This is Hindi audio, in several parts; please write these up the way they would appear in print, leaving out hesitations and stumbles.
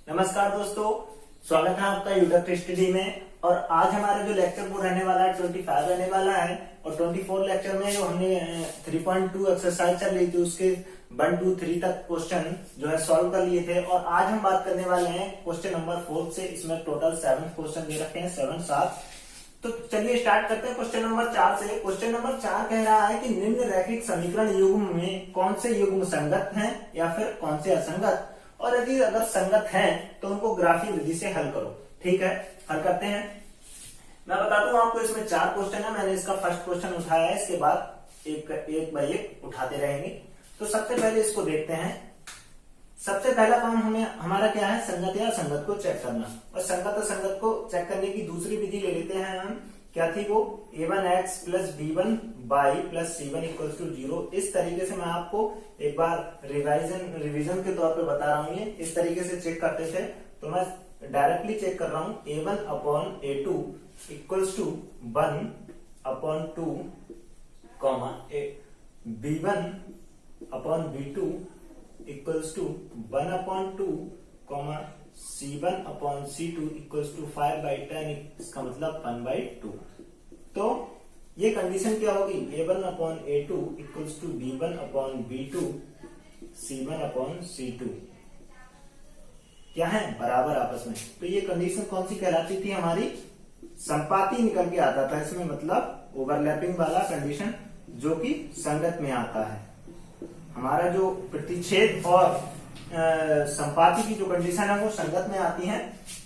नमस्कार दोस्तों, स्वागत है आपका यूडक्ट स्टडी में। और आज हमारा जो लेक्चर वो रहने वाला है 25 रहने वाला है। और 24 लेक्चर में जो हमने 3.2 एक्सरसाइज चल रही थी उसके 1, 2, 3 तक क्वेश्चन जो है सॉल्व कर लिए थे। और आज हम बात करने वाले हैं क्वेश्चन नंबर 4 से। इसमें टोटल 7 क्वेश्चन दे रखे हैं, 7। तो चलिए स्टार्ट करते हैं क्वेश्चन नंबर 4 से। क्वेश्चन नंबर 4 कह रहा है कि निम्न रैखिक समीकरण युग्म में कौन से युग्म संगत हैं या फिर कौन से असंगत, और यदि अगर संगत हैं तो उनको ग्राफीय विधि से हल करो। ठीक है, हल करते हैं। मैं बता दूं आपको, इसमें 4 क्वेश्चन है। मैंने इसका फर्स्ट क्वेश्चन उठाया है, इसके बाद एक बाय एक उठाते रहेंगे। तो सबसे पहले इसको देखते हैं। सबसे पहला काम हमारा क्या है, संगत या असंगत को चेक करना। और संगत असंगत को चेक करने की दूसरी विधि ले लेते हैं हम। क्या थी वो, a1x plus b1y plus c1 equal to 0। इस तरीके से मैं आपको एक बार रिवीजन के तौर पे बता रहा हूं। ये इस तरीके से चेक करते थे, तो मैं डायरेक्टली चेक कर रहा हूं। a1 upon a2 equals to 1 upon 2 comma b1 upon b2 equals to 1 upon 2 comma c1 upon c2 equals to 5/10। इसका मतलब 1/2। तो ये कंडीशन क्या होगी, a1 upon a2 equals to b1 upon b2 c1 upon c2 क्या है, बराबर आपस में। तो ये कंडीशन कौन सी कहलाती थी, हमारी संपाती निकल के आता था इसमें, मतलब ओवरलैपिंग वाला कंडीशन जो कि संगत में आता है। हमारा जो प्रतिच्छेद और संपाती की जो कंडीशन है वो संगत में आती है,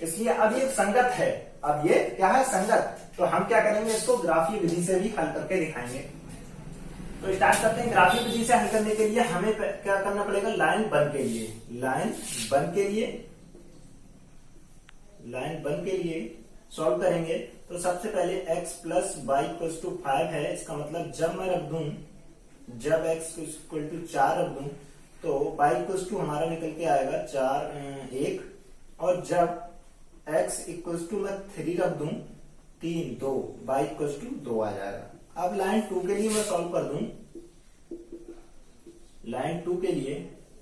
इसलिए अब ये संगत है। अब ये क्या है, संगत। तो हम क्या करेंगे, इसको ग्राफीय विधि से भी हल करके दिखाएंगे। तो स्टार्ट करते हैं। ग्राफीय विधि से हल करने के लिए हमें क्या करना पड़ेगा, लाइन वन के लिए सॉल्व करेंगे। तो सबसे पहले x plus Y equal to 5 है। इसका मतलब जब मैं रख दूं, जब x इक्वल टू 4 रख दूं तो y इक्वल टू हमारा निकल के आएगा 1। और जब x इक्वल टू मैं 3 रख दूं 3, 2, y इक्वल टू 2 आ जाएगा। अब लाइन 2 के लिए मैं सॉल्व कर दूं, लाइन 2 के लिए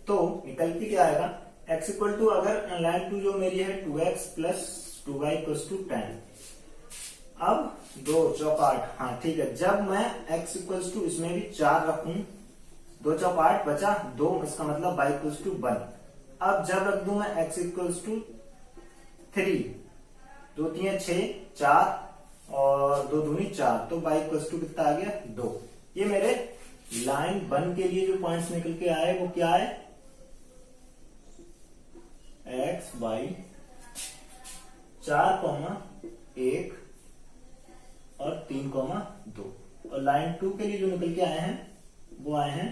तो निकल के क्या आएगा, x इक्वल टू, अगर लाइन 2 जो मेरी है 2x plus 2y equal to 10। अब 2 चौक 8, हाँ ठीक है। जब मैं x इक्वल टू इसमें भी 4 रखूं, 2 चौक 8 बचा 2, इसका मतलब y इक्वल टू 1। अब जब रख दूं मैं x इक्वल टू 3, 2 3 6 4 और 2 दूनी 4, तो y इक्वल टू कितना आ गया, 2। ये मेरे लाइन 1 के लिए जो पॉइंट्स निकल के आए वो क्या है, x y 4,1 और 3,2। और लाइन 2 के लिए जो निकल के आए हैं वो आए हैं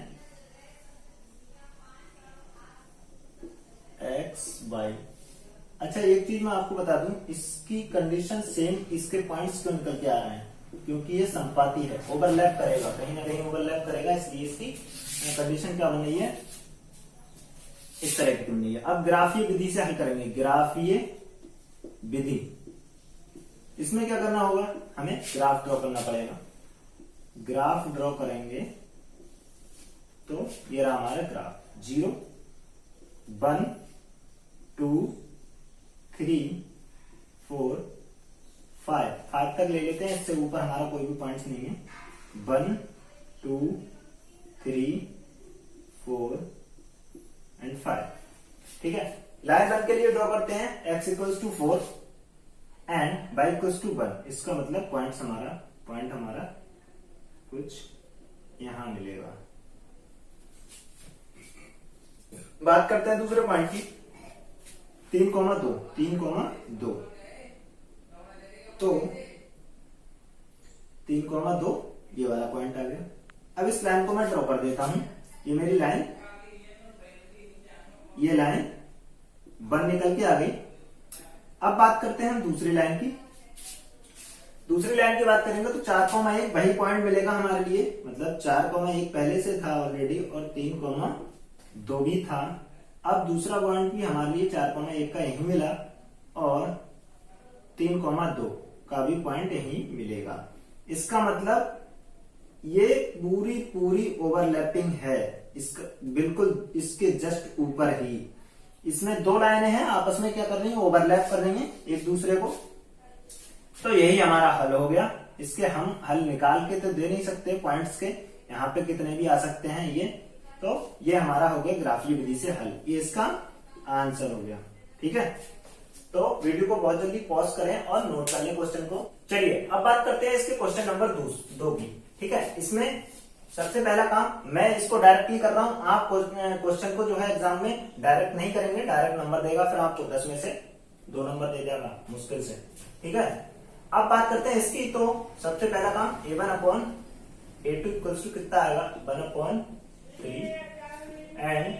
x y। अच्छा, एक चीज मैं आपको बता दूं, इसकी कंडीशन सेम इसके पॉइंट्स क्यों निकल के आ रहे हैं, क्योंकि ये संपाती है, ओवरलैप करेगा, कहीं ना कहीं ओवरलैप करेगा, इसलिए इसकी कंडीशन क्या बन रही है, इस तरह की बन रही है। अब ग्राफीय विधि से हल करेंगे। ग्राफीय विधि, इसमें क्या करना होगा, हमें ग्राफ ड्रॉ करना पड़ेगा। ग्राफ ड्रॉ करेंगे तो ये रहा हमारा ग्राफ। 0 1 2 3 4 5 तक ले लेते हैं, इससे ऊपर हमारा कोई भी पॉइंट्स नहीं है। 1 2 3 4 एंड 5। ठीक है, लाइन 1 के लिए ड्रॉ करते हैं। x equals to 4 and y equals to 1। इसका मतलब पॉइंट हमारा कुछ यहां मिलेगा। बात करते हैं दूसरे पॉइंट की, 3,2 तो 3,2 ये वाला पॉइंट आ गया। अब इस लाइन को मैं ड्रॉ कर देता हूं। ये मेरी लाइन, ये लाइन 1 निकल के आ गई। अब बात करते हैं हम दूसरी लाइन की। दूसरी लाइन की बात करेंगे तो 4,1 वही पॉइंट मिलेगा हमारे लिए, मतलब 4,1 पहले से था ऑलरेडी और 3,2 भी था। अब दूसरा पॉइंट भी हमारे लिए 4,1 का यही मिला और 3,2 का भी पॉइंट यही मिलेगा। इसका मतलब ये पूरी ओवरलैपिंग है, इसका बिल्कुल इसके जस्ट ऊपर ही। इसमें दो लाइनें हैं, आपस में क्या कर रही हैं, ओवरलैप कर रही हैं एक दूसरे को। तो यही हमारा हल हो गया। इसके हम हल निकाल के तो दे नहीं सकते पॉइंट्स के, यहाँ पे कितने भी आ सकते हैं ये। तो ये हमारा हो गया ग्राफीय विधि से हल, ये इसका आंसर हो गया। ठीक है, तो वीडियो को बहुत जल्दी पॉज करें और नोट कर लें क्वेश्चन को। चलिए अब बात करते हैं इसके क्वेश्चन नंबर 2 की। ठीक है, इसमें सबसे पहला काम मैं इसको डायरेक्टली कर रहा हूं, आप क्वेश्चन को जो है एग्जाम में डायरेक्ट नहीं करेंगे, डायरेक्ट नंबर देगा, फिर आपको 10 में से 2 नंबर दे देगा मुश्किल से। ठीक है, अब बात करते हैं इसकी। तो सबसे पहला काम a1/a2 इक्वल्स टू कितना आएगा, 1/3 एंड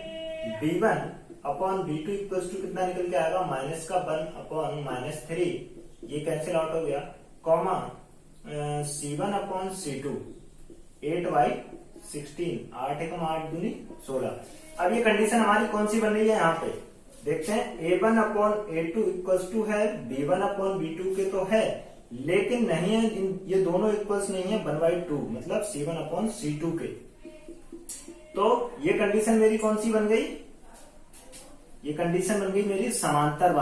b1/b2 इक्वल्स टू कितना निकल के आएगा, -1/-3, ये कैंसिल आउट हो गया, कॉमा c1/c2 8/16, 8 एकम 8 दूनी 16। अब ये कंडीशन हमारी कौन सी बन रही है, यहाँ पे देखते हैं। a1/a2 इक्वल्स टू है b1/b2 के तो है, लेकिन नहीं है, ये दोनों इक्वल्स नहीं है 1/2, मतलब c1/c2 के। तो ये कंडीशन मेरी कौन सी बन गई, ये कंडीशन बन गई मेरी समांतर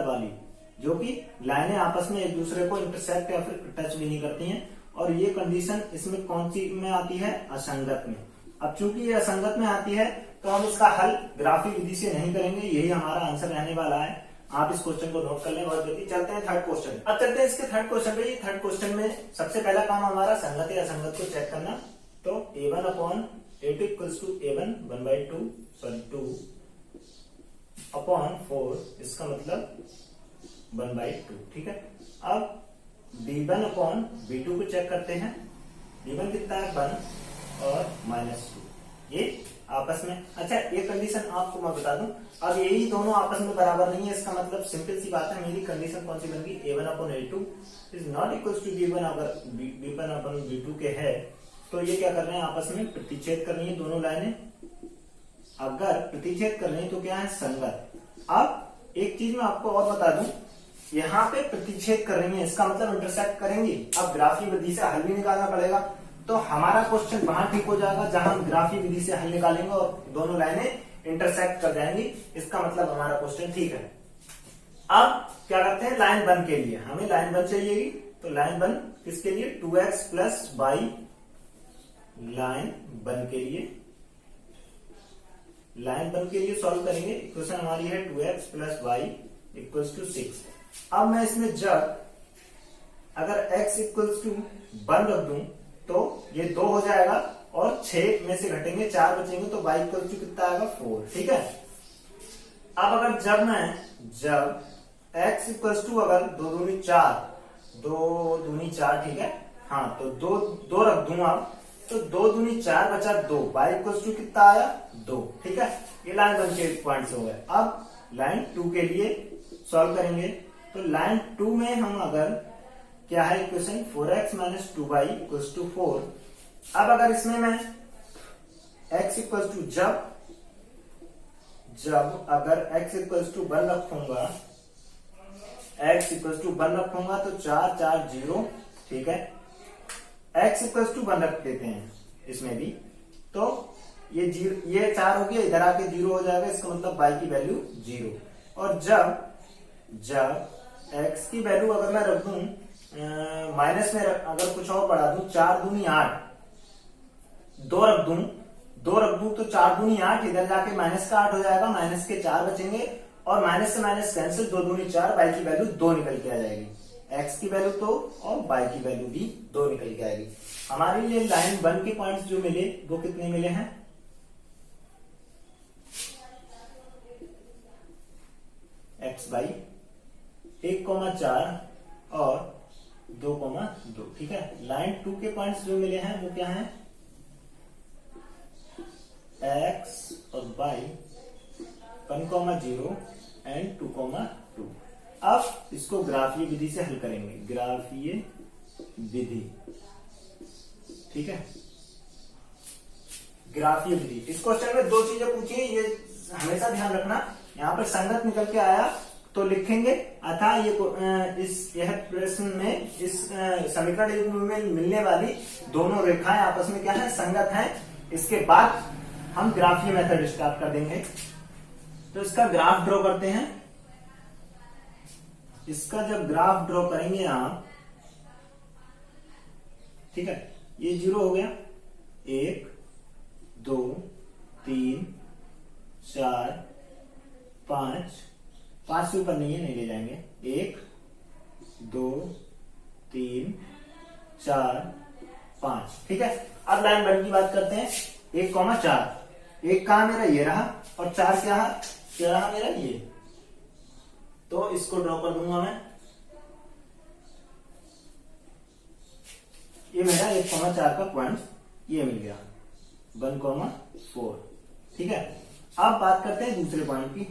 वाली, जो कि लाइनें आपस में एक दूसरे को इंटरसेक्ट या फिर टच भी नहीं करती हैं। और ये कंडीशन इसमें कौन सी में आती है, असंगत में। अब चूंकि ये असंगत में आती है तो हम इसका हल ग्राफीय विधि से नहीं करेंगे, यही हमारा आंसर रहने वाला है। आप इस क्वेश्चन को नोट कर लें बहुत जल्दी। चलते हैं थर्ड क्वेश्चन। अब चलते हैं इसके थर्ड क्वेश्चन पे। थर्ड क्वेश्चन में सबसे पहला काम हमारा संगत या असंगत को चेक करना। तो a1/a2 इक्वल्स टू a1 2/4, इसका मतलब 1/2। ठीक है, अब b1/b2 को चेक करते हैं। b1 कितना है, 1 और -2, ये आपस में। अच्छा, ये कंडीशन आपको मैं बता दूं, अब यही दोनों आपस में बराबर नहीं है, इसका मतलब सिंपल सी बात है, मेरी कंडीशन कौन सी बन गई, a1/a2 is not equal to b1। अगर b1/b2 के है तो ये क्या कर रहे हैं, आपस में प्रतिच्छेद कर रही है दोनों लाइनें। अगर प्रतिच्छेद कर रही है तो क्या है, संगत। अब एक चीज मैं आपको और बता दूं, यहाँ पे प्रतिच्छेद कर रही है, इसका मतलब इंटरसेक्ट करेंगी। अब ग्राफीय विधि से हल भी निकालना पड़ेगा, तो हमारा क्वेश्चन वहां ठीक हो जाएगा जहां हम ग्राफीय विधि से हल निकालेंगे और दोनों लाइनें इंटरसेक्ट कर जाएंगी, इसका मतलब हमारा क्वेश्चन ठीक है। अब क्या करते हैं, लाइन 1 के लिए हमें लाइन 1 चाहिएगी। तो लाइन 1 किसके लिए, 2x + y, लाइन 1 के लिए सॉल्व करेंगे। इक्वेशन हमारी है 2x + y = 6। अब मैं इसमें जब अगर x = 1 रख दूं तो ये 2 हो जाएगा और 6 में से घटेंगे 4 बचेंगे, तो y = कितना आएगा, 4। ठीक है, अब अगर जब x = अगर 2 दूनी 4, ठीक है, हाँ, तो 2 रख दूं आप, तो 2 दूनी 4 बचा 2, y = कितना आया, 2। ठीक है, ये लाइन 1 के पॉइंट्स हो गए। अब लाइन 2 के लिए सॉल्व करेंगे। तो लाइन 2 में हम अगर क्या है इक्वेशन, 4x - 2y = 4। अब अगर इसमें मैं x = जब अगर x = 1 रखूंगा, तो 4 4 0। ठीक है, x = 1 रख देते हैं इसमें भी, तो ये 4 हो गया, इधर आके 0 हो जाएगा, इसका मतलब y की वैल्यू 0। और जब x की वैल्यू अगर मैं रख दूं माइनस में, अगर कुछ और बढ़ा दूं, 4 दूनी 8, 2 रख दूं तो 4 दूनी 8, इधर जाके माइनस का 8 हो जाएगा, माइनस के 4 बचेंगे और माइनस से माइनस कैंसिल, 2 दूनी 4, y की वैल्यू 2 निकल के आ जाएगी, x की वैल्यू 2 और y की वैल्यू भी 2 निकल के आएगी। हमारे लिए लाइन 1 के पॉइंट्स जो मिले वो कितने मिले हैं, x/, 1,4 और 2,2। ठीक है, लाइन 2 के पॉइंट्स जो मिले हैं वो क्या हैं, x और y 1,0 एंड 2,2। अब इसको ग्राफीय विधि से हल करेंगे, ग्राफीय विधि। ठीक है, ग्राफीय विधि। इस क्वेश्चन में 2 चीजें पूछी है, ये हमेशा ध्यान रखना। यहाँ पर संगत निकल के आया तो लिखेंगे, अतः यह प्रश्न में इस समीकरण युग्म में मिलने वाली दोनों रेखाएं आपस में क्या है, संगत हैं। इसके बाद हम ग्राफीय मेथड स्टार्ट कर देंगे। तो इसका ग्राफ ड्रॉ करते हैं। इसका जब ग्राफ ड्रॉ करेंगे आप, ठीक है, ये 0 हो गया, 1 2 3 4 5 5 से ऊपर नहीं है, नहीं ले जाएंगे, 1 2 3 4 5, ठीक है। अब लाइन 1 की बात करते हैं, 1,4, 1 कहा मेरा, ये रहा, और 4 क्या रहा मेरा, ये। तो इसको ड्रॉ कर दूंगा मैं, ये मेरा 1,4 का पॉइंट ये मिल गया, 1,4, ठीक है। अब बात करते हैं दूसरे पॉइंट की,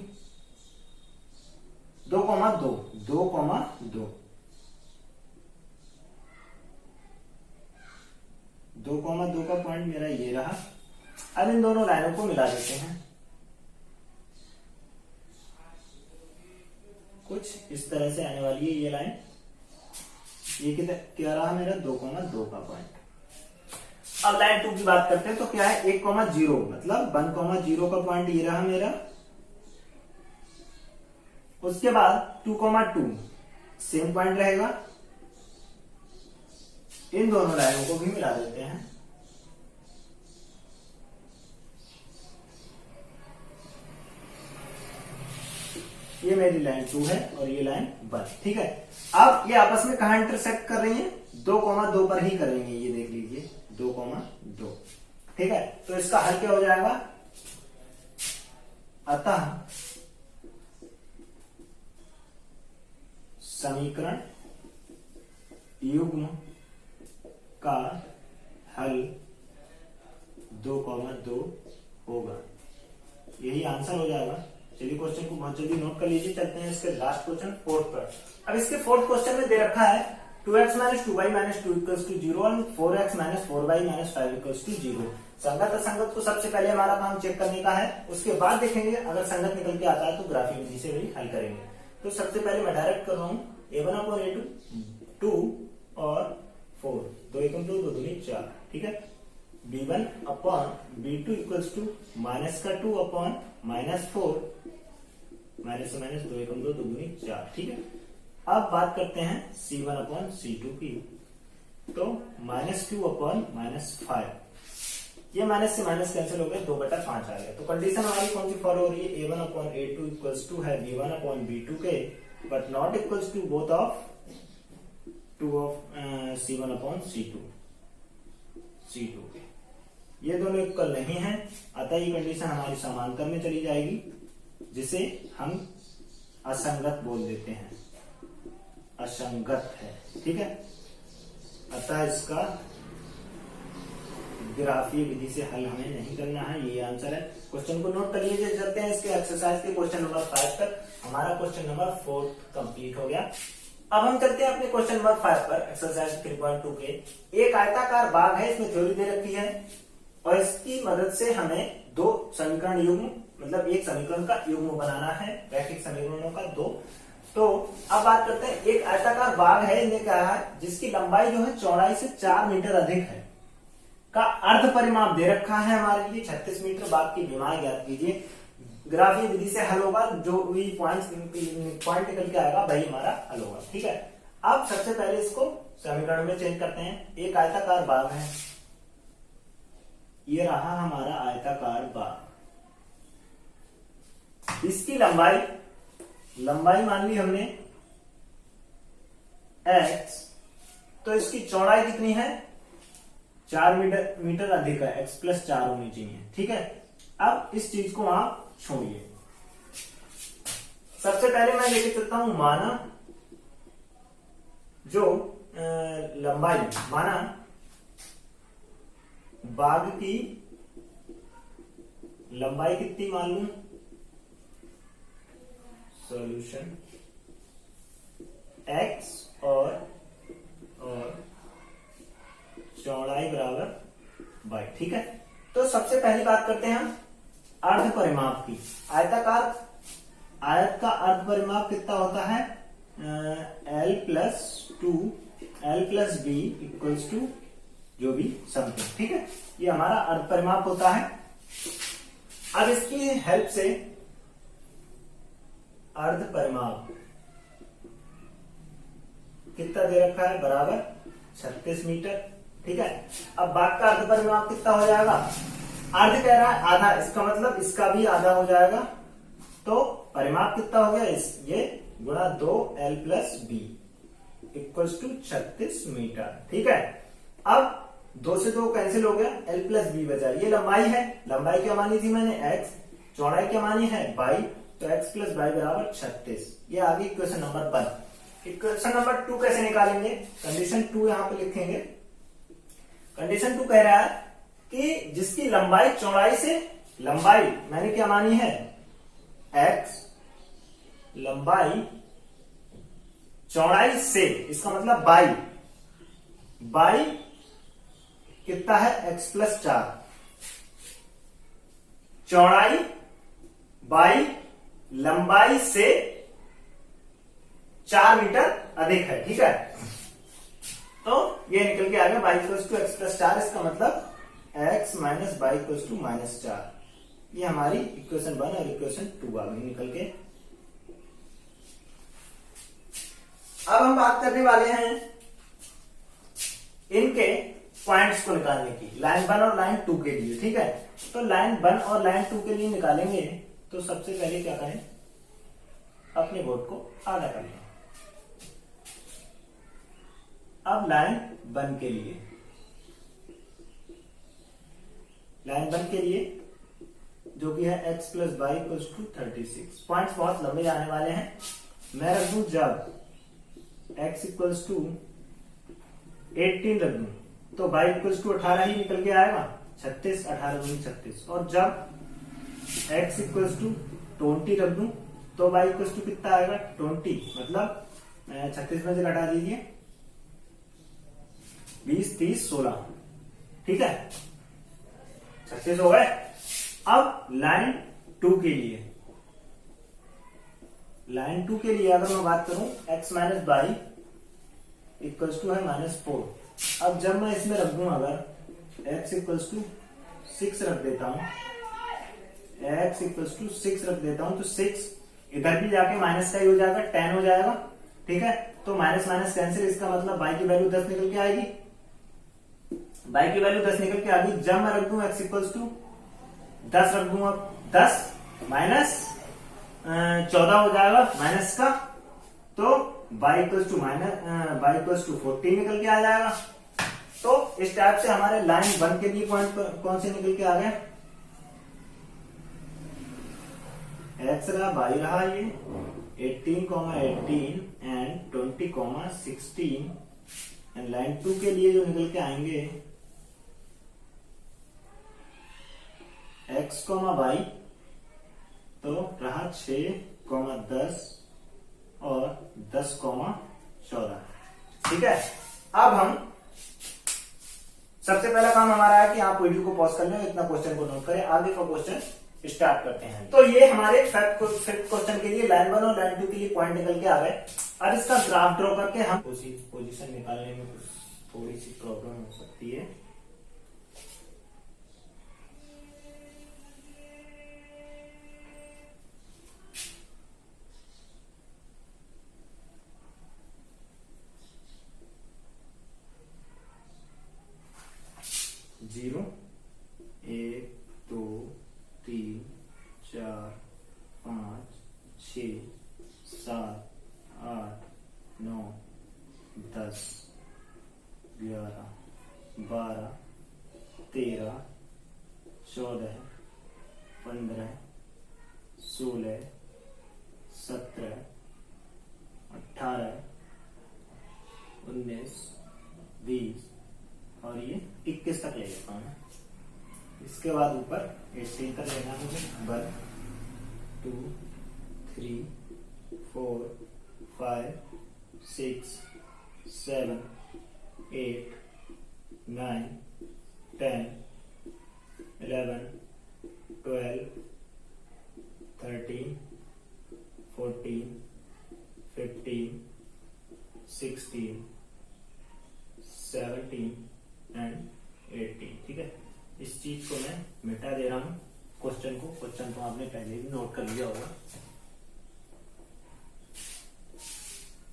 2,2, 2,2, 2,2 का पॉइंट मेरा ये रहा। अब इन दोनों लाइनों को मिला देते हैं, कुछ इस तरह से आने वाली है ये लाइन। ये क्या रहा मेरा, 2,2 का पॉइंट। अब लाइन 2 की बात करते हैं, तो क्या है, 1,0, मतलब 1,0 का पॉइंट ये रहा मेरा। उसके बाद 2,2 सेम पॉइंट रहेगा। इन दोनों लाइनों को भी मिला देते हैं, ये मेरी लाइन 2 है और ये लाइन 1, ठीक है। अब ये आपस में कहां इंटरसेक्ट कर रही हैं, 2,2 पर ही करेंगे, ये देख लीजिए, 2,2, ठीक है। तो इसका हल क्या हो जाएगा, अतः समीकरण युग्म का हल 2,2 होगा, यही आंसर हो जाएगा। चलिए क्वेश्चन को बहुत जल्दी नोट कर लीजिए, चलते हैं इसके लास्ट क्वेश्चन 4th पर। अब इसके 4th क्वेश्चन में दे रखा है 2x - 2y - 2 = 0 और 4x - 4y - 5 = 0। संगत असंगत को सबसे पहले हमारा काम चेक करने का है, उसके बाद देखेंगे अगर संगत निकल के आता है तो ग्राफिक विधि से भी हल करेंगे। तो सबसे पहले मैं डायरेक्ट कर रहा हूं, a1/a2 2 और 4, 2 × 2 2 दूनी 4, ठीक है। b1/b2 = -2/-4, माइनस से माइनस, 2 × 2 2 दूनी 4, ठीक है। अब बात करते हैं c1/c2 की, तो -2/-5, ये माइनस से माइनस कैंसिल हो गया, 2/5 आ गया। तो कंडीशन हमारी कौन सी फॉलो हो रही है, a1/a2 = है b1/b2 के, but not equals to both of c1/c2 के, ये दोनों इक्वल नहीं है, अतः ये कंडीशन हमारी समांतर में चली जाएगी, जिसे हम असंगत बोल देते हैं, असंगत है, ठीक है। अतः इसका ग्राफीय विधि से हल हमें नहीं करना है, ये आंसर है। क्वेश्चन को नोट कर लीजिए, चलते हैं इसके एक्सरसाइज के क्वेश्चन नंबर 5 तक। हमारा क्वेश्चन नंबर 4 कंप्लीट हो गया। अब हम चलते हैं अपने क्वेश्चन नंबर 5 पर, एक्सरसाइज 3.2 के। एक आयताकार बाग है, इसमें थ्योरी दे रखी है और इसकी मदद से हमें दो समीकरण युग्म, मतलब एक समीकरण का युग्म बनाना है, रैखिक समीकरणों का 2। तो अब बात करते हैं, एक आयताकार बाग है, इन्हें क्या है, जिसकी लंबाई जो है चौड़ाई से 4 मीटर अधिक है, का अर्ध परिमाप दे रखा है हमारे लिए 36 मीटर। बाग की विमाएं ज्ञात कीजिए। ग्राफीय विधि से हल होगा, जो भी पॉइंट निकल के आएगा वही हमारा हल होगा, ठीक है। अब सबसे पहले इसको समीकरण में चेंज करते हैं। एक आयताकार बाग है, ये रहा हमारा आयताकार बाग, इसकी लंबाई मान ली हमने x, तो इसकी चौड़ाई कितनी है, 4 मीटर अधिक है, x + 4 होनी चाहिए, ठीक है। अब इस चीज को आप छोड़िए, सबसे पहले मैं लेके चलता हूं माना, जो लंबाई, माना बाग की लंबाई कितनी मान लू, सॉल्यूशन x और चौड़ाई बराबर y, ठीक है। तो सबसे पहली बात करते हैं हम अर्ध परिमाप की। आयत का अर्ध परिमाप कितना होता है, l + b = जो भी समथिंग, ठीक है। ये हमारा अर्ध परिमाप होता है। अब इसकी हेल्प से अर्ध परिमाप कितना दे रखा है, बराबर 36 मीटर। ठीक है, अब बात का अर्ध परिमाप कितना हो जाएगा, अर्ध कह रहा है आधा, इसका मतलब इसका भी आधा हो जाएगा। तो परिमाप कितना हो गया, ये गुणा 2L + B equals to 36 metre. ठीक है, अब 2 से 2 कैंसिल हो गया, L + B बचा। ये लंबाई है, लंबाई क्या मानी थी मैंने x, चौड़ाई क्या मानी है y, तो x + y बराबर 36। ये आ गई इक्वेशन नंबर 1। इक्वेशन नंबर 2 कैसे निकालेंगे, कंडीशन 2 यहां पे लिखेंगे। कंडीशन 2 कह रहा है कि जिसकी लंबाई चौड़ाई से, लंबाई मैंने क्या मानी है x, लंबाई चौड़ाई से, इसका मतलब बाई कितना है x + 4, चौड़ाई बाई लंबाई से 4 मीटर अधिक है। ठीक है, तो ये निकल के आ गया y = x + 4, इसका मतलब x - y = -4। ये हमारी इक्वेशन 1 और इक्वेशन 2 आ गई निकल के। अब हम बात करने वाले हैं इनके पॉइंट्स को निकालने की, लाइन 1 और लाइन 2 के लिए। ठीक है, तो लाइन 1 और लाइन 2 के लिए निकालेंगे तो सबसे पहले क्या करें, अपने बोर्ड को आधा कर लें। अब लाइन 1 के लिए, लाइन 1 के लिए जो कि है x + y = 36। पॉइंट्स बहुत लंबे जाने वाले हैं। मैं रख दूं जब x = 18 रख दूं तो y = 18 ही निकल के आएगा, 36, 18 दूनी 36। और जब x = 20 रख दूं तो y = कितना आएगा 20, मतलब 36 में से घटा दीजिए, 20, 30, 16। ठीक है, 36 हो गए। अब लाइन 2 के लिए, लाइन 2 के लिए अगर मैं बात करूं x - y इक्वल्स टू है -4। अब जब मैं इसमें रख दूं, अगर x = 6 रख देता हूं, x = 6 रख देता हूं, तो 6 इधर भी जाके माइनस का ही हो जाएगा, 10 हो जाएगा। ठीक है, तो माइनस माइनस कैंसिल, इसका मतलब y की वैल्यू 10 निकल के आएगी, y की वैल्यू 10 निकल के आ गई। जब मैं रख दूं x = 10 रख दूंगा, 10 माइनस 14 हो जाएगा माइनस का, तो y = 14 निकल के आ जाएगा। तो इस टाइप से हमारे लाइन 1 के लिए पॉइंट कौन से निकल के आ गए, x रहा, y रहा, ये 18, एंड 20, 16। एंड लाइन 2 के लिए जो निकल के आएंगे x, y, तो रहा 6, 10 और 10, 14। ठीक है, अब हम सबसे पहला काम हमारा है कि आप वीडियो को पॉज कर लें, इतना क्वेश्चन को नोट करें, आगे का क्वेश्चन स्टार्ट करते हैं। तो ये हमारे फिफ्थ क्वेश्चन के लिए लाइन 1 और लाइन 2 के लिए पॉइंट निकल के आ गए। अब इसका ग्राफ ड्रॉ करके हम पोजीशन निकालने में कुछ थोड़ी सी प्रॉब्लम हो सकती है। जीरो, 1, 2, 3, 4, 5, 6, 7, 8, 9, 10, 11, 12, 13, 14, 15, 16, 17, 18, 19, 20 और ये 21 तक ले लेता हूँ। इसके बाद ऊपर 18 तक लेना मुझे। 1, 2, 3, 4, 5, 6, 7, 8, 9, 10, 11, 12, 13, 14, 15, 16, 17 एंड 18। ठीक है, इस चीज को मैं मिटा दे रहा हूं, क्वेश्चन को आपने पहले भी नोट कर लिया होगा।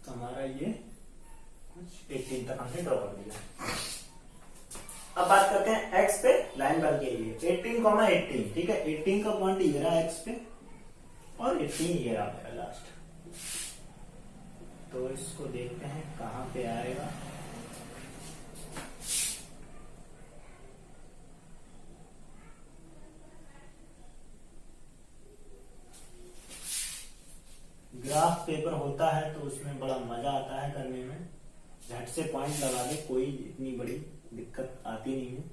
तो हमारा ये कुछ 18 तक हमने ड्रॉ कर दिया। अब बात करते हैं x पे लाइन बन के लिए 18, ठीक है। 18 का पॉइंट ये रहा x पे और 18 ये रहा मेरा लास्ट। तो इसको देखते हैं कहां पे आएगा। ग्राफ पेपर होता है तो उसमें बड़ा मजा आता है करने में, झट से पॉइंट लगा दे, कोई इतनी बड़ी दिक्कत आती नहीं है।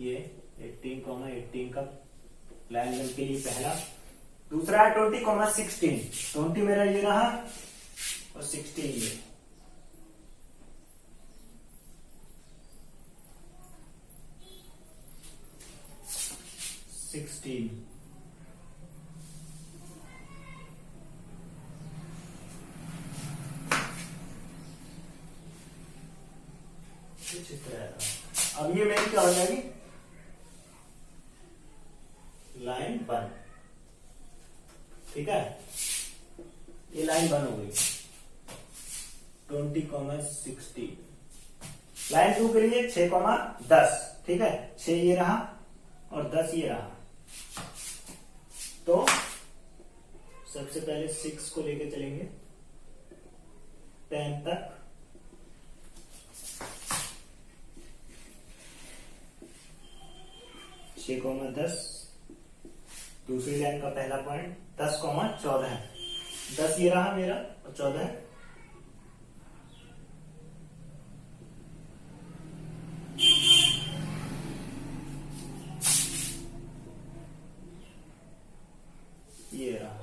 ये 18, का लाइन बन के लिए पहला। दूसरा है 20, 20 मेरा ये रहा और 16 ये। अब ये मेरी क्या हो जाएगी, लाइन बन, ठीक है। ये लाइन बन हो गई 20, 16। लाइन 2 के लिए 6, 10, ठीक है। 6 ये रहा और 10 ये रहा। तो सबसे पहले 6 को लेके चलेंगे 10 तक। 6, 10, दूसरी लाइन का पहला पॉइंट 10, 14। 10 ये रहा मेरा और 14 ये रहा।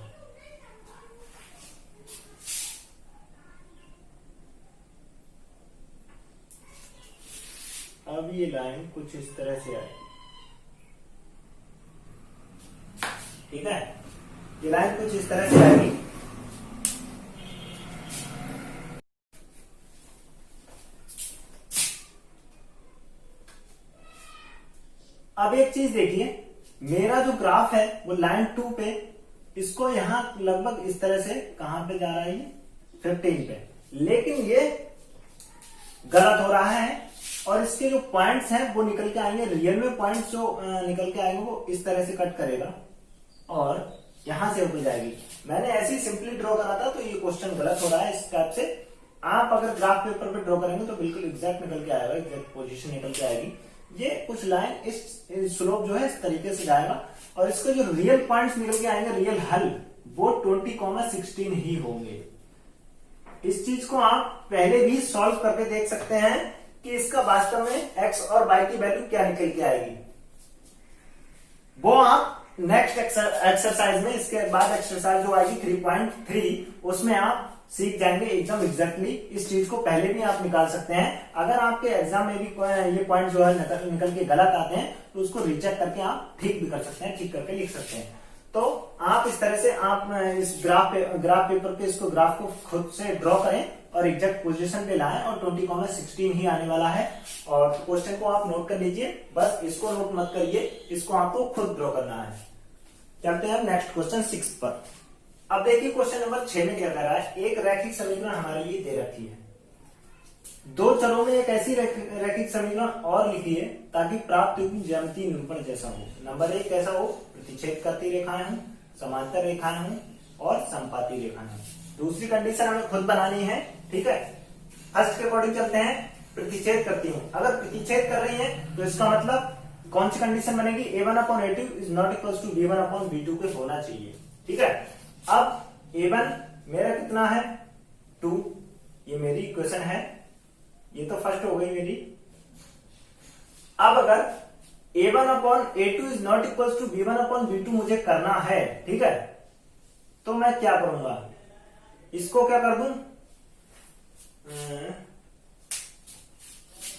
अब ये लाइन कुछ इस तरह से आएगी, ठीक है। ये लाइन कुछ इस तरह से आएगी। अब एक चीज देखिए, मेरा जो ग्राफ है वो लाइन 2 पे, इसको यहां लगभग इस तरह से कहां पे जा रहा है, ये 15 पे, लेकिन ये गलत हो रहा है और इसके जो पॉइंट्स हैं वो निकल के आएंगे, रियल में पॉइंट्स जो निकल के आएंगे वो इस तरह से कट करेगा और यहां से होकर जाएगी। मैंने ऐसे ही सिंपली ड्रॉ करा था तो ये क्वेश्चन गलत हो रहा है इस टाइप से। आप अगर ग्राफ पेपर पे ड्रॉ करेंगे तो बिल्कुल एग्जैक्ट निकल के आएगा, एग्जैक्ट पोजीशन निकल के आएगी। ये कुछ लाइन इस स्लोप जो है इस तरीके से जाएगा और इसके जो रियल पॉइंट्स निकल के आएंगे, रियल हल, वो 20, 16 ही होंगे। इस चीज को आप पहले भी सॉल्व करके देख सकते हैं कि इसका वास्तव में x और y की वैल्यू क्या निकल के आएगी। वो आप नेक्स्ट एक्सरसाइज में, इसके बाद एक्सरसाइज जो आएगी 3.3, उसमें आप सीख जाएंगे एकदम एग्जैक्टली। इस चीज को पहले भी आप निकाल सकते हैं। अगर आपके एग्जाम में भी ये पॉइंट जो है निकल के गलत आते हैं तो उसको रीचेक करके आप ठीक भी कर सकते हैं, ठीक करके लिख सकते हैं। तो आप इस तरह से आप इस ग्राफ पेपर पे इसको ग्राफ को खुद से ड्रॉ करें और एग्जैक्ट पोजीशन पे लाएं और 20, 16 ही आने वाला है। और क्वेश्चन को आप नोट कर लीजिए, बस इसको नोट मत करिए, इसको आपको खुद ड्रॉ करना है। चलते हैं नेक्स्ट क्वेश्चन 6 पर। अब देखिए क्वेश्चन नंबर 6 में क्या कर रहा है, एक रैखिक समीकरण हमारे लिए दे रखी है। दो चरों में एक ऐसी रैखिक समीकरण और लिखिए ताकि प्राप्त ज्यामितीय निरूपण जैसा हो। नंबर 1 कैसा हो, प्रतिच्छेद करती रेखाएं हों, समांतर रेखाएं हों और संपाती रेखाएं हों। दूसरी कंडीशन हमें खुद बनानी है, ठीक है। फर्स्ट के अकॉर्डिंग चलते हैं, प्रतिच्छेद करती हूं। अगर प्रतिच्छेद कर रही है तो इसका मतलब कौन सी कंडीशन बनेगी, a1/a2 is not equal to b1/b2 के होना चाहिए, ठीक है। अब a1 मेरा कितना है 2, ये मेरी इक्वेशन है, ये तो फर्स्ट हो गई मेरी। अब अगर a1/a2 is not equal to b1/b2 मुझे करना है, ठीक है, तो मैं क्या करूंगा, इसको क्या कर दूं,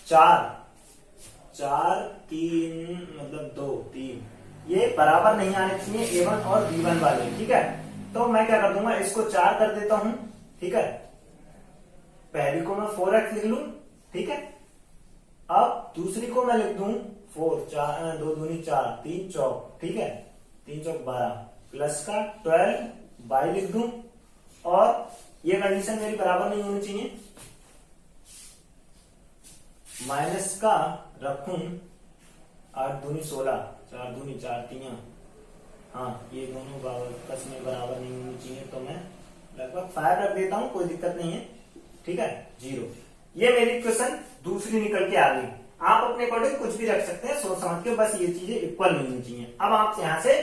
4, 3 मतलब 2, 3, ये बराबर नहीं आने चाहिए a1 और b1 वाले, ठीक है। तो मैं क्या कर दूंगा, इसको 4 कर देता हूं, ठीक है। पहली को मैं 4x लिख लूं, ठीक है। अब दूसरी को मैं लिख दूं 4, 4 2 दूनी 4, 3 चौक, ठीक है, 3 चौक 12, प्लस का 12 y लिख दूं और ये कंडीशन मेरी बराबर नहीं होनी चाहिए। माइनस का रखूं 8 दूनी 16, 4 दूनी 4 तियां, हाँ ये दोनों आपस में बराबर नहीं होनी चाहिए, तो मैं लगभग 5 रख देता हूं, कोई दिक्कत नहीं है, ठीक है 0। ये मेरी क्वेश्चन दूसरी निकल के आ गई। आप अपने अकॉर्डिंग कुछ भी रख सकते हैं सोच समझ के, बस ये चीजें इक्वल नहीं होनी चाहिए। अब आप यहां से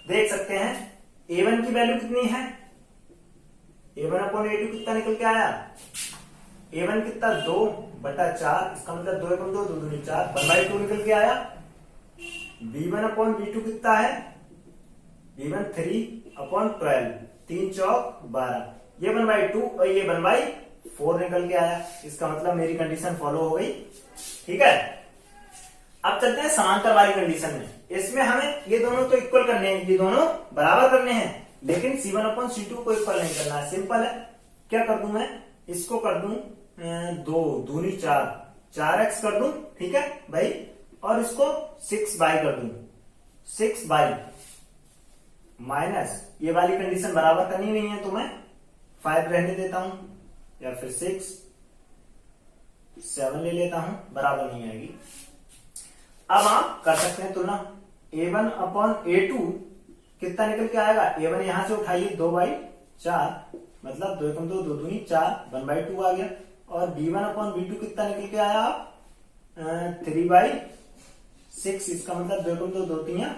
देख सकते हैं a1 की वैल्यू कितनी है, a1 अपॉन a2 कितना निकल के आया, a1 कितना 2/4, इसका मतलब 2 एकम 2, 2 दूनी 4, 1/2 निकल के आया। b1 अपॉन b2 कितना है, b1 3/12, 3 चौक 12, ये 1/2 और ये 1/4 निकल के आया। इसका मतलब मेरी कंडीशन फॉलो हो गई, ठीक है। अब चलते हैं समांतर वाली कंडीशन में। इसमें हमें ये दोनों तो इक्वल करने हैं, ये दोनों बराबर करने हैं, लेकिन C1 अपॉन C2 को इक्वल नहीं करना है। सिंपल है, क्या कर दूं मैं, इसको कर दूं 2 दूनी 4, 4x कर दूं, ठीक है भाई, और इसको 6/, कर दूं 6/, माइनस ये वाली कंडीशन बराबर करनी नहीं है तो मैं 5 रहने देता हूं, या फिर 6 7 ले लेता हूं, बराबर नहीं आएगी। अब आप कर सकते हैं तुलना, a1 अपॉन a2 कितना निकल के आएगा, a1 यहां से उठाइए 2/4, मतलब 2 एकम 2, 2 दूनी 4, 1/2 आ गया। और b1 अपॉन b2 कितना निकल के आया आप 3/6, इसका मतलब 2 एकम 2, 2 तियां,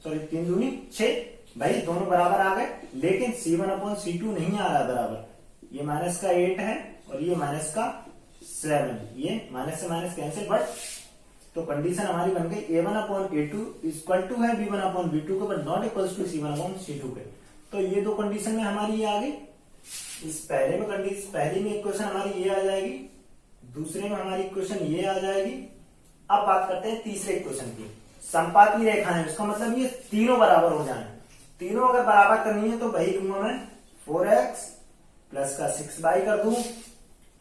सॉरी 3 दूनी 6, भाई दोनों बराबर आ गए। लेकिन C1 अपॉन C2 नहीं आ रहा बराबर, ये माइनस का 8 है और ये माइनस का 7, ये माइनस से माइनस कैंसिल, बट तो कंडीशन हमारी बन गई a1 upon a2 equal to है b1 अपॉन b2 के, but not equal to C1 upon C2 के। तो ये दो कंडीशन में हमारी ये आ गई। इस पहले में कंडीशन, पहली में इक्वेशन हमारी ये आ जाएगी, दूसरे में हमारी इक्वेशन ये आ जाएगी। अब बात करते हैं तीसरे इक्वेशन की, संपाती रेखा है, उसका मतलब ये तीनों बराबर हो जाए। तीनों अगर बराबर करनी है तो वही दूंगा मैं 4x प्लस का 6/, कर दूं,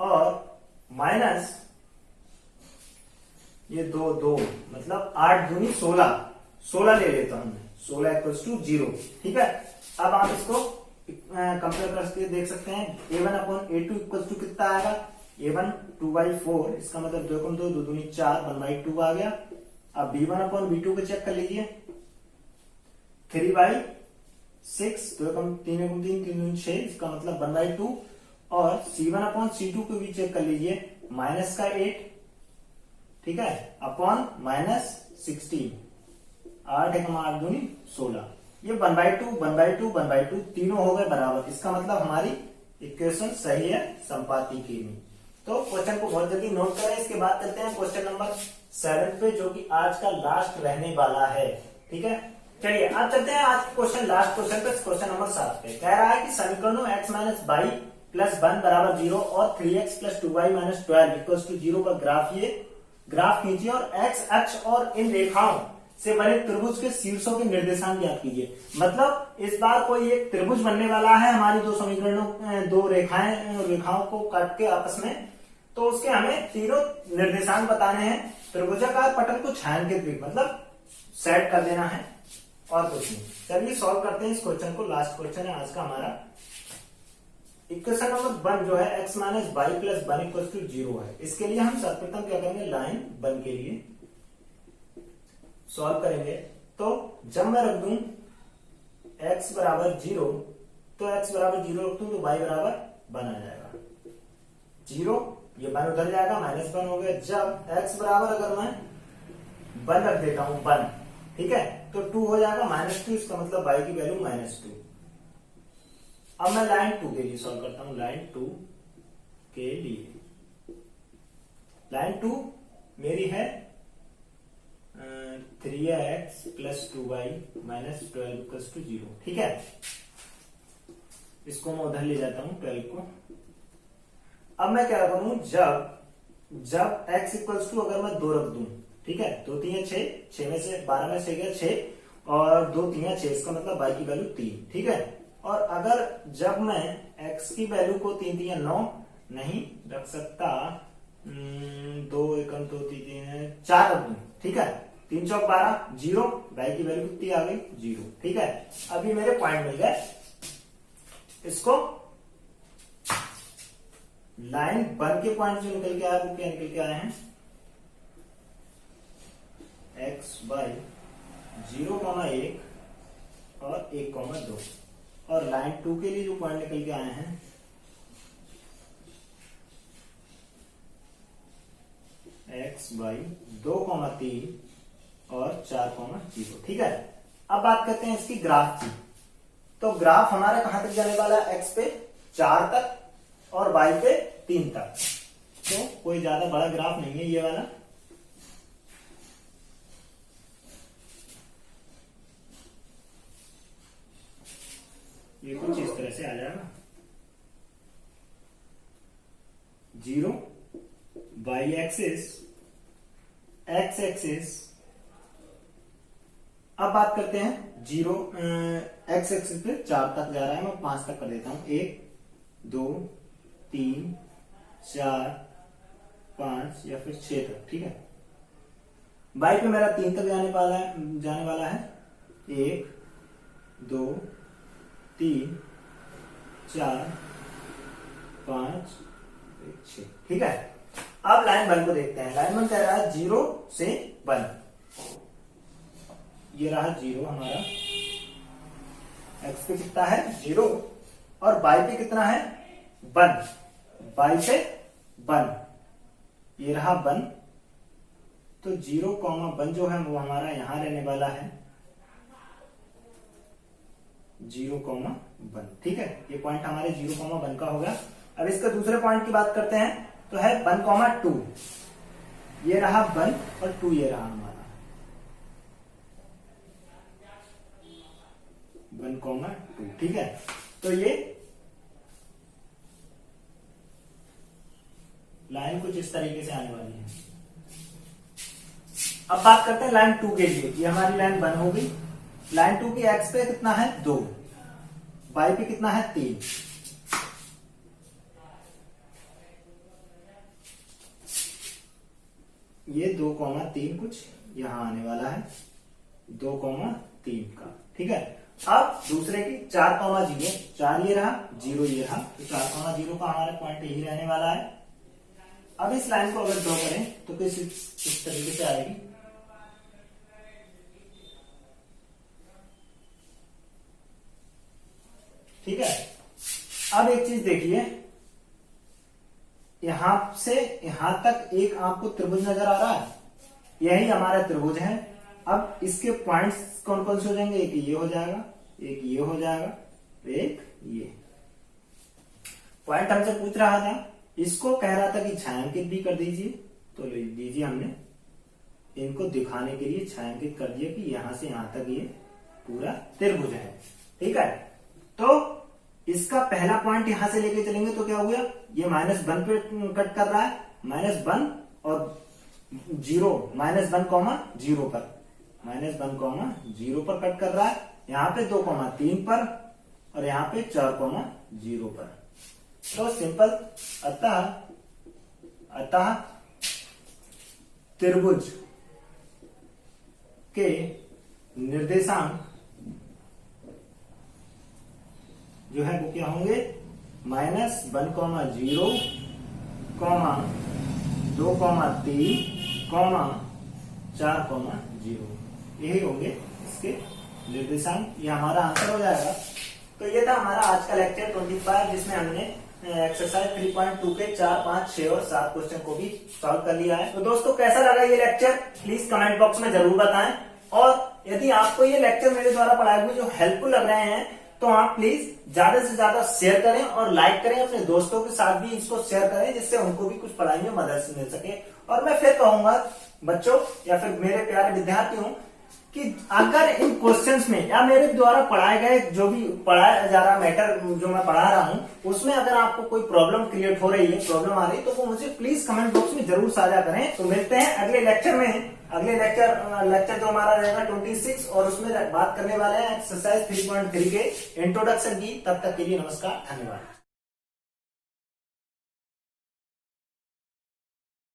और माइनस ये 2 मतलब 8 दूनी 16 ले लेता हूं मैं, 16 इक्वल्स टू 0, ठीक है। अब आप इसको कंपेयर करके देख सकते हैं, a1 upon a2 equals to कितना आएगा, a1 2/4, इसका मतलब 2 एकम 2, 2 दूनी 4, 1/2 आ गया। अब b1 अपॉन b2 को चेक कर लीजिए, 3/6, 2 एकम 3 एकम 3, 3 दूनी 6, इसका मतलब 1/2। और C1 अपॉन C2 को भी चेक कर लीजिए, माइनस का 8, ठीक है, अपॉन माइनस 16, 8 एकम 8 दूनी 16, ये 1/2, 1/2, 1/2 तीनों हो गए बराबर। इसका मतलब हमारी इक्वेशन सही है संपाती की में। तो क्वेश्चन को बहुत जल्दी नोट करें। इसके बाद चलते हैं क्वेश्चन नंबर 7 पे, जो कि आज का लास्ट रहने वाला है, ठीक है। चलिए अब चलते हैं आज क्वेश्चन, लास्ट क्वेश्चन पे, क्वेश्चन नंबर 7 पे। कह रहा है कि समीकरणों x माइनस 22 प्लस 1 बराबर 0 और 3x plus 2y minus 12 equals to 0 का ग्राफ खींचिए और x अक्ष और इन रेखाओं से बने त्रिभुज के शीर्षों के निर्देशांक ज्ञात कीजिए। मतलब इस बार कोई एक त्रिभुज बनने वाला है, हमारी दो समीकरणों, दो रेखाओं को काट के आपस में, तो उसके हमें तीनों निर्देशांक बताने हैं। त्रिभुजाकार पटल को छायांकित, मतलब सेट कर देना है और कुछ नहीं। चलिए सॉल्व करते हैं इस क्वेश्चन को, लास्ट क्वेश्चन है आज का हमारा। इक्वेशन नंबर 1 जो है x minus 22 plus 1 equal to 0 है। इसके लिए हम सर्वप्रथम क्या करेंगे, लाइन 1 के लिए सॉल्व करेंगे। तो जब मैं रख दूं x बराबर 0, तो x बराबर 0 रख दूं तो y बराबर 1 आ जाएगा। 0 ये 1 उधर जाएगा, माइनस 1 हो गया। जब x बराबर अगर मैं 1 रख देता हूं 1, ठीक है, तो 2 हो जाएगा, -2, इसका मतलब y की वैल्यू -2। अब मैं लाइन 2 के लिए सॉल्व करता हूं, लाइन 2 के लिए। लाइन 2 मेरी है 3x plus 2y minus 12 equals to 0, ठीक है। इसको मैं उधर ले जाता हूं 12 को। अब मैं क्या करूं, जब x इक्वल्स टू अगर मैं 2 रख दूं, ठीक है, 2 3 6, 6 में से 12 में से गया 6 और 2 3 6, इसका मतलब y की वैल्यू 3, ठीक है। और अगर जब मैं x की वैल्यू को 3 3 9 नहीं रख सकता, 2 एकम 2 3 4 रख दूं, ठीक है, 3 चौक 12, 0, y की वैल्यू कितनी आ गई, 0, ठीक है। अभी मेरे पॉइंट मिल गए, इसको लाइन 1 के पॉइंट जो निकल के आया वो क्या निकल के आए हैं, x बाई 0,1 और 1,2। और लाइन 2 के लिए जो पॉइंट निकल के आए हैं x बाई 2,3 और 4,0। ठीक है, अब बात करते हैं इसकी ग्राफ की। तो ग्राफ हमारा कहां तक जाने वाला है, x पे 4 तक और y पे 3 तक। तो कोई ज्यादा बड़ा ग्राफ नहीं है ये वाला। ये कुछ इस तरह से आ जाएगा, 0 y एक्सिस, x एक्सिस। अब बात करते हैं 0 x एक्सिस पे 4 तक जा रहा है, मैं 5 तक कर देता हूं, 1 2 3 4 5 या फिर 6 तक। ठीक है, y पे मेरा 3 तक जाने वाला है 1 2 3 4 5 6। ठीक है, अब लाइन 1 को देखते हैं। लाइन 1 कह रहा है 0 से 1। ये रहा 0 हमारा, x पे कितना है 0 और y पे कितना है 1, y पे 1, ये रहा 1। तो 0,1 जो है वो हमारा यहां रहने वाला है 0,1। ठीक है, ये पॉइंट हमारे 0,1 का होगा। अब इसका दूसरे पॉइंट की बात करते हैं, तो है 1,2। ये रहा 1 और 2 ये रहा हमारा 1,2। ठीक है, तो ये लाइन कुछ इस तरीके से आने वाली है। अब बात करते हैं लाइन 2 के लिए। ये हमारी लाइन 1 हो गई। लाइन 2 की एक्स पे कितना है 2, वाई पे कितना है 3। ये 2,3 कुछ यहां आने वाला है 2,3 का। ठीक है, अब दूसरे की 4,0, 4 ये रहा 0 ये रहा, तो 4,0 का हमारा पॉइंट यही रहने वाला है। अब इस लाइन को अगर ड्रॉ करें तो किस इस तरीके से आएगी। ठीक है, अब एक चीज देखिए, यहां से यहां तक एक आपको त्रिभुज नजर आ रहा है, यही हमारा त्रिभुज है। अब इसके पॉइंट्स कौन कौन से हो जाएंगे, एक ये हो जाएगा, एक ये हो जाएगा, एक ये। पॉइंट हमसे पूछ रहा था, इसको कह रहा था कि छायांकित भी कर दीजिए, तो ले लीजिए, हमने इनको दिखाने के लिए छायांकित कर दिया कि यहां से यहां तक ये पूरा त्रिभुज है। ठीक है, तो इसका पहला पॉइंट यहां से लेके चलेंगे तो क्या हो गया, ये -1 पे कट कर रहा है, -1 और 0, -1,0 पर, -1,0 पर कट कर रहा है। यहां पे 2,3 पर और यहां पे 4,0 पर। तो सिंपल, अतः त्रिभुज के निर्देशांक जो है वो क्या होंगे, -1,0, 2,3, 4,0, यही होंगे इसके निर्देशांक। ये हमारा आंसर हो जाएगा। तो ये था हमारा आज का लेक्चर 25, जिसमें हमने एक्सरसाइज 3.2 के 4, 5, 6 और 7 क्वेश्चन को भी सॉल्व कर लिया है। तो दोस्तों कैसा लगा ये लेक्चर, प्लीज कमेंट बॉक्स में जरूर बताएं। और यदि आपको ये लेक्चर मेरे द्वारा पढ़ाए हुए जो हेल्पफुल लग रहे हैं, तो आप प्लीज ज्यादा से ज्यादा शेयर करें और लाइक करें, अपने दोस्तों के साथ भी इसको शेयर करें, जिससे उनको भी कुछ पढ़ाई में मदद मिल सके। और मैं फिर कहूंगा बच्चों या फिर मेरे प्यारे विद्यार्थियों कि अगर इन क्वेश्चंस में या मेरे द्वारा पढ़ाए गए जो भी पढ़ाया जा रहा मैटर जो मैं पढ़ा रहा हूं, उसमें अगर आपको कोई प्रॉब्लम क्रिएट हो रही है, प्रॉब्लम आ रही है, तो वो मुझे प्लीज कमेंट बॉक्स में जरूर साझा करें। तो मिलते हैं अगले लेक्चर में। अगले लेक्चर जो हमारा रहेगा 26, और उसमें बात करने वाले हैं एक्सरसाइज 3.3 के इंट्रोडक्शन की। तब तक के लिए नमस्कार, धन्यवाद।